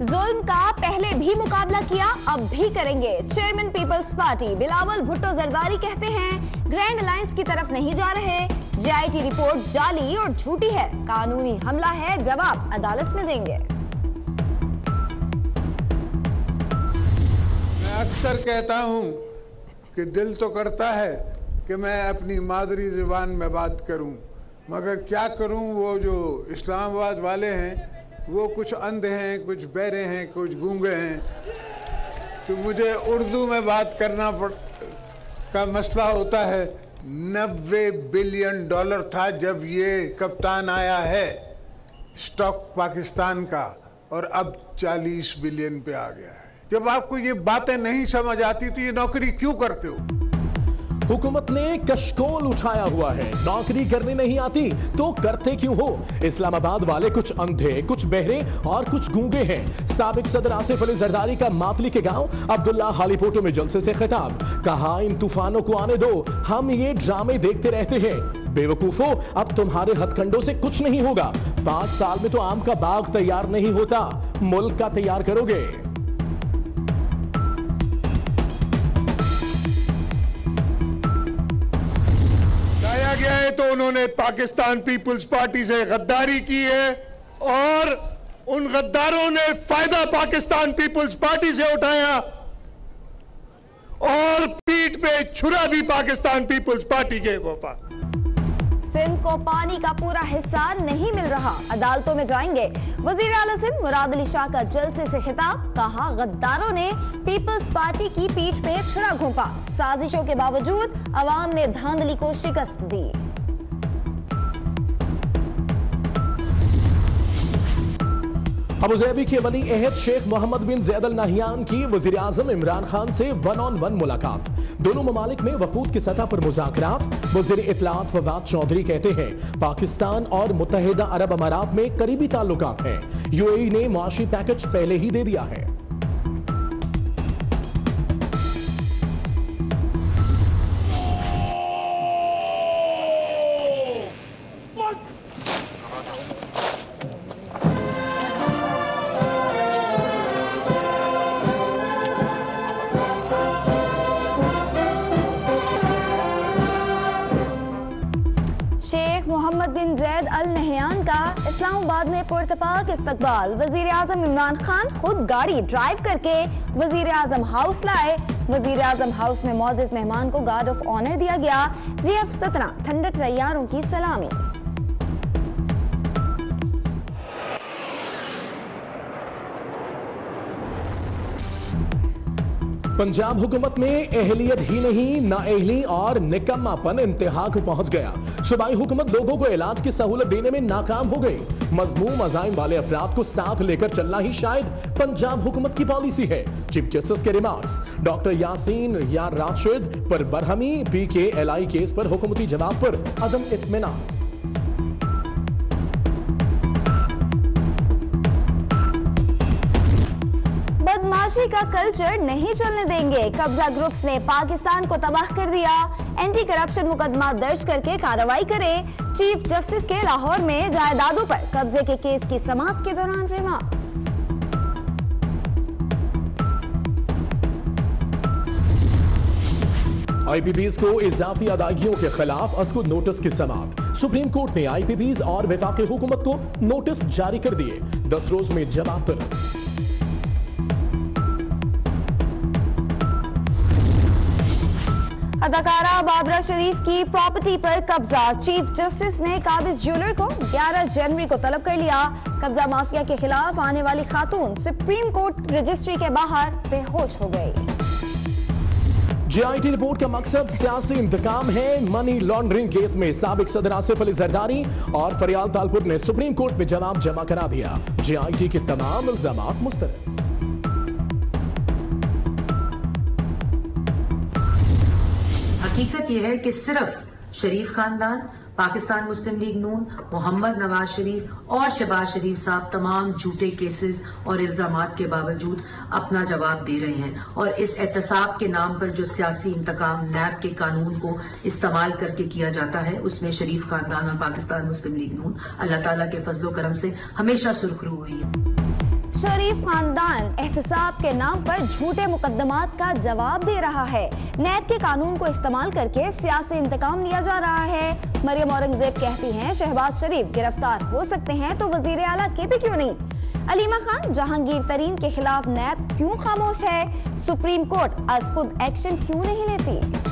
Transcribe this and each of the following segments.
जुल्म का पहले भी मुकाबला किया, अब भी करेंगे। चेयरमैन पीपल्स पार्टी बिलावल भुट्टो जरदारी कहते हैं ग्रैंड अलायंस की तरफ नहीं जा रहे। जेआईटी रिपोर्ट जाली और झूठी है, कानूनी हमला है, जवाब अदालत में देंगे। मैं अक्सर कहता हूं कि दिल तो करता है कि मैं अपनी मादरी ज़ुबान में बात करूं, मगर क्या करूं, वो जो इस्लामाबाद वाले हैं वो कुछ अंधे हैं, कुछ बहरे हैं, कुछ गूंगे हैं, तो मुझे उर्दू में बात करना का मसला होता है। 90 बिलियन डॉलर था जब ये कप्तान आया है स्टॉक पाकिस्तान का, और अब 40 बिलियन पे आ गया है। जब आपको ये बातें नहीं समझ आती तो ये नौकरी क्यों करते हो? हुकूमत ने कशकोल उठाया हुआ है, नौकरी करने नहीं आती तो करते क्यों हो? इस्लामाबाद वाले कुछ अंधे, कुछ बहरे और कुछ गूंगे हैं। साबिक सदर आसिफ अली जरदारी का मातली के गांव अब्दुल्ला हालीपोटो में जलसे से खिताब, कहा इन तूफानों को आने दो, हम ये ड्रामे देखते रहते हैं। बेवकूफो, अब तुम्हारे हथकंडों से कुछ नहीं होगा। 5 साल में तो आम का बाग तैयार नहीं होता, मुल्क का तैयार करोगे। गया है तो उन्होंने पाकिस्तान पीपुल्स पार्टी से गद्दारी की है, और उन गद्दारों ने फायदा पाकिस्तान पीपुल्स पार्टी से उठाया, और पीठ पे छुरा भी पाकिस्तान पीपुल्स पार्टी के ऊपर। सिंध को पानी का पूरा हिस्सा नहीं मिल रहा, अदालतों में जाएंगे। वजीर आला सिंध मुराद अली शाह का जलसे से खिताब, कहा गद्दारों ने पीपल्स पार्टी की पीठ पे छुरा घोंपा, साजिशों के बावजूद अवाम ने धांधली को शिकस्त दी। अबुधाबी के वली अहद शेख मोहम्मद बिन जैद अल नहयान की वजीर आजम इमरान खान से 1-on-1 मुलाकात, दोनों ममालिक में वफूद की सतह पर मुज़ाकरात। वजीर इत्तलात फवाद चौधरी कहते हैं पाकिस्तान और मुत्तहिदा अरब अमारात में करीबी ताल्लुकात हैं, यूएई ने मुआशी पैकेज पहले ही दे दिया है। शेख मोहम्मद बिन जैद अल नहयान का इस्लामाबाद में पुरतपाक इस्तकबाल, वजीर आजम इमरान खान खुद गाड़ी ड्राइव करके वजीर आजम हाउस लाए। वजीर आजम हाउस में मौजूद मेहमान को गार्ड ऑफ ऑनर दिया गया। GF-17 थंडर तैयारों की सलामी। पंजाब हुकूमत में एहलियत ही नहीं, नाअहली और निकम्मापन इंतहा को पहुंच गया। सूबाई हुकूमत लोगों को इलाज की सहूलत देने में नाकाम हो गई। मजमूम अज़ाइम वाले अफराद को साथ लेकर चलना ही शायद पंजाब हुकूमत की पॉलिसी है। चीफ जस्टिस के रिमार्क्स, डॉक्टर यासीन या राशिद पर बरहमी, PKLI केस पर हुकूमती जवाब पर अदम इत्मीनान। बदमाशी का कल्चर नहीं चलने देंगे, कब्जा ग्रुप्स ने पाकिस्तान को तबाह कर दिया। एंटी करप्शन मुकदमा दर्ज करके कार्रवाई करें। चीफ जस्टिस के लाहौर में जायदादों पर कब्जे के केस की समाअत के दौरान रिमार्क्स। IPPs को इजाफी अदायगियों के खिलाफ अस्कुद नोटिस की समाअत। सुप्रीम कोर्ट ने IPPs और वफाकी हुकूमत को नोटिस जारी कर दिए, 10 रोज में जवाब तलब। अदाकारा बाबरा शरीफ की प्रॉपर्टी पर कब्जा, चीफ जस्टिस ने काबिज ज्वेलर को 11 जनवरी को तलब कर लिया। कब्जा माफिया के खिलाफ आने वाली खातून सुप्रीम कोर्ट रजिस्ट्री के बाहर बेहोश हो गई। GIT रिपोर्ट का मकसद सियासी इंतकाम है। मनी लॉन्ड्रिंग केस में साबिक सदर आसिफ अली जरदारी और फरियाल तालपुर ने सुप्रीम कोर्ट में जवाब जमा करा दिया। GIT के तमाम इल्जामात मुस्तरद। हकीकत यह है कि सिर्फ शरीफ खानदान, पाकिस्तान मुस्लिम लीग नून, मोहम्मद नवाज शरीफ और शहबाज शरीफ साहब तमाम झूठे केसेस और इल्जामात के बावजूद अपना जवाब दे रहे हैं, और इस एहतसाब के नाम पर जो सियासी इंतकाम नैब के कानून को इस्तेमाल करके किया जाता है, उसमें शरीफ खानदान और पाकिस्तान मुस्लिम लीग नून अल्लाह ताला के फजलो करम से हमेशा सुरखरू हुई है। शरीफ खानदान एहतसाब के नाम पर झूठे मुकदमात का जवाब दे रहा है। नैब के कानून को इस्तेमाल करके सियासी इंतकाम लिया जा रहा है। मरियम औरंगजेब कहती हैं शहबाज शरीफ गिरफ्तार हो सकते हैं तो वजीर आला के भी क्यों नहीं। अलीमा खान जहांगीर तरीन के खिलाफ नैब क्यों खामोश है। सुप्रीम कोर्ट आज खुद एक्शन क्यों नहीं लेती।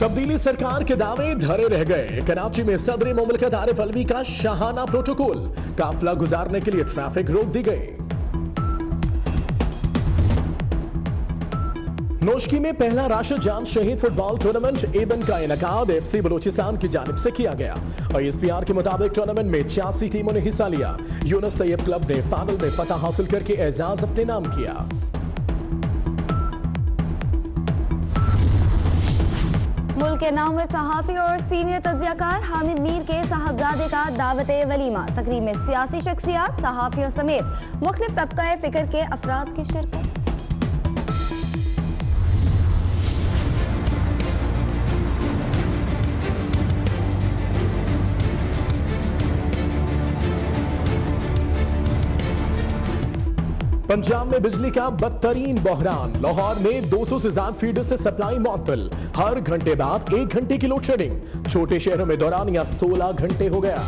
तब्दीली सरकार के दावे धरे रह गए। कराची में सदर मुमलिकत आरिफ अलवी का शाहाना प्रोटोकॉल, काफिला गुजारने के लिए ट्रैफिक रोक दी गई। नोशकी में पहला राशिद जान शहीद फुटबॉल टूर्नामेंट ईदन का इनेकाद FC बलोचिस्तान की जानिब से किया गया। ISPR के मुताबिक टूर्नामेंट में 86 टीमों ने हिस्सा लिया। यूनुस तैयब क्लब ने फाइनल में फतह हासिल करके एजाज अपने नाम किया। मुल्क के नामवर सहाफी और सीनियर तज्जियाकार हामिद मीर के साहबजादे का दावत वलीमा। तकरीब में सियासी शख्सियात, सहाफियों समेत मुख्तलिफ तबका फिक्र के अफराद की शिरकत। पंजाब में बिजली का बदतरीन बहरान। लाहौर में 200 से ज्यादा फीडर से सप्लाई मुअत्तल। हर घंटे बाद 1 घंटे की लोड शेडिंग। छोटे शहरों में दौरानिया 16 घंटे हो गया।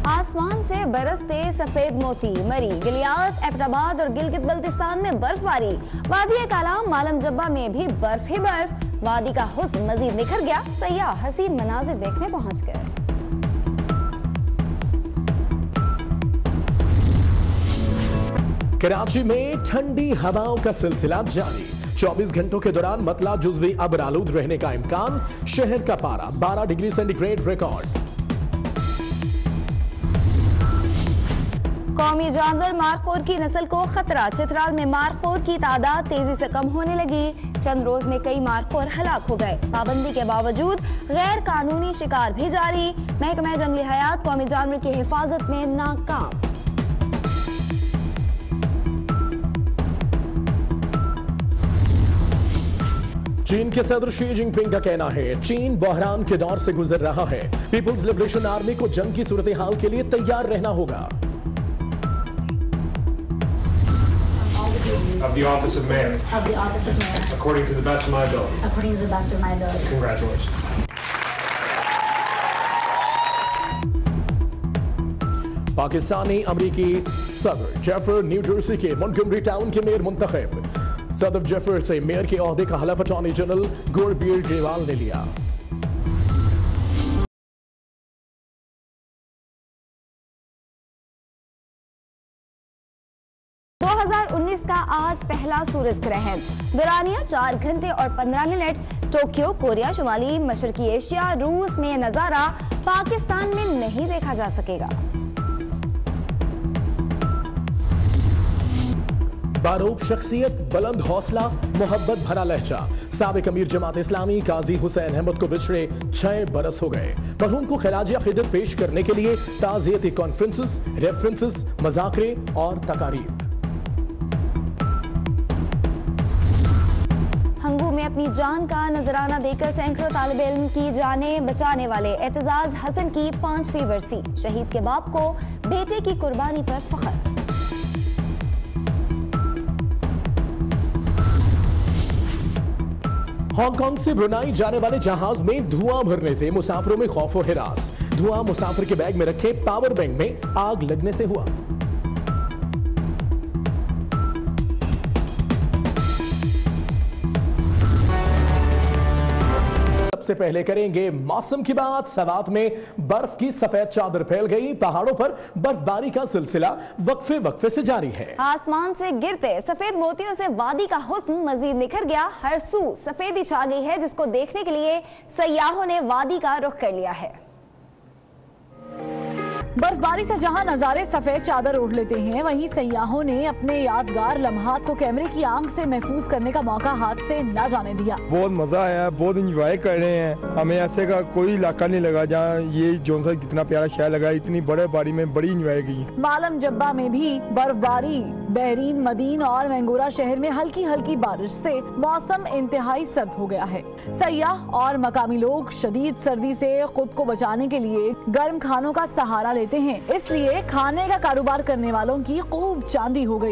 आसमान से बरसते सफेद मोती। मरी, गिलियात, एबटाबाद और गिलगित बल्तिस्तान में बर्फबारी। वादी कालाम, मालम जब्बा में भी बर्फ ही बर्फ। वादी का हुस्न मजीद निखर गया। सयाह हसीन मनाजिर देखने पहुंच गए। कराची में ठंडी हवाओं का सिलसिला जारी। 24 घंटों के दौरान मतला जुज़वी अब्र आलूद रहने का इम्कान। शहर का पारा 12 डिग्री सेंटीग्रेड रिकॉर्ड। कौमी जानवर मारखोर की नस्ल को खतरा। चित्राल में मारखोर की तादाद तेजी से कम होने लगी। चंद रोज में कई मारखोर हलाक हो गए। पाबंदी के बावजूद गैर कानूनी शिकार भी जारी। महकमा जंगली हयात कौमी जानवर की हिफाजत में नाकाम। चीन के सदर शी जिनपिंग का कहना है चीन बहरान के दौर से गुजर रहा है। पीपुल्स लिबरेशन आर्मी को जंग की सूरत हाल के लिए तैयार रहना होगा। Of the office of mayor. Of the office of mayor. According to the best of my ability. According to the best of my ability. Congratulations. Pakistani अमरीकी सदर जेफर न्यू जर्सी के मोंटगोमरी टाउन के मेयर मुंतखब। सदर जेफर से मेयर के ओहदे का हलफ अटॉर्नी जनरल गुरबीर ग्रेवाल ने लिया। 2019 का आज पहला सूरज ग्रहण। दौरानिया 4 घंटे और 15 मिनट। टोक्यो, कोरिया, शुमाली मशरकी एशिया, रूस में नजारा पाकिस्तान में नहीं देखा जा सकेगा। बारूब शख्सियत, बुलंद हौसला, मोहब्बत भरा लहजा। साबिक अमीर जमात इस्लामी काजी हुसैन अहमद को बिछड़े 6 बरस हो गए। मरहूम को खिराज अकीदत पेश करने के लिए ताज़ियती कॉन्फ्रेंसेस, रेफरेंसेस, मज़ाकरे और तकारीब। हंगू में अपनी जान का नजराना देकर सैकड़ों तालिब इल्म की जानें बचाने वाले एतजाज हसन की 5वीं बरसी। शहीद के बाप को बेटे की कुर्बानी पर फख्र। हांगकांग से ब्रुनाई जाने वाले जहाज में धुआं भरने से मुसाफिरों में खौफ व हिरास। धुआं मुसाफिर के बैग में रखे पावर बैंक में आग लगने से हुआ। सबसे पहले करेंगे मौसम की बात। सवात में बर्फ की सफेद चादर फैल गई। पहाड़ों पर बर्फबारी का सिलसिला वक्फे वक्फे से जारी है। आसमान से गिरते सफेद मोतियों से वादी का हुस्न मजीद निखर गया। हर सू सफेदी छा गई है, जिसको देखने के लिए सयाहों ने वादी का रुख कर लिया है। बर्फबारी से जहां नजारे सफेद चादर ओढ़ लेते हैं, वहीं सयाहों ने अपने यादगार लम्हात को कैमरे की आंख से महफूज करने का मौका हाथ से न जाने दिया। बहुत मजा आया, बहुत एंजॉय कर रहे हैं। हमें ऐसे का कोई इलाका नहीं लगा जहाँ ये जोन सा कितना प्यारा ख्याल लगा। इतनी बड़े बारी में बड़ी एंजॉय की। मालम जब्बा में भी बर्फबारी, बहरीन, मदीन और मैंगोरा शहर में हल्की हल्की बारिश से मौसम इंतहाई सर्द हो गया है। सयाह और मकामी लोग शदीद सर्दी से खुद को बचाने के लिए गर्म खानों का सहारा लेते हैं, इसलिए खाने का कारोबार करने वालों की खूब चांदी हो गई।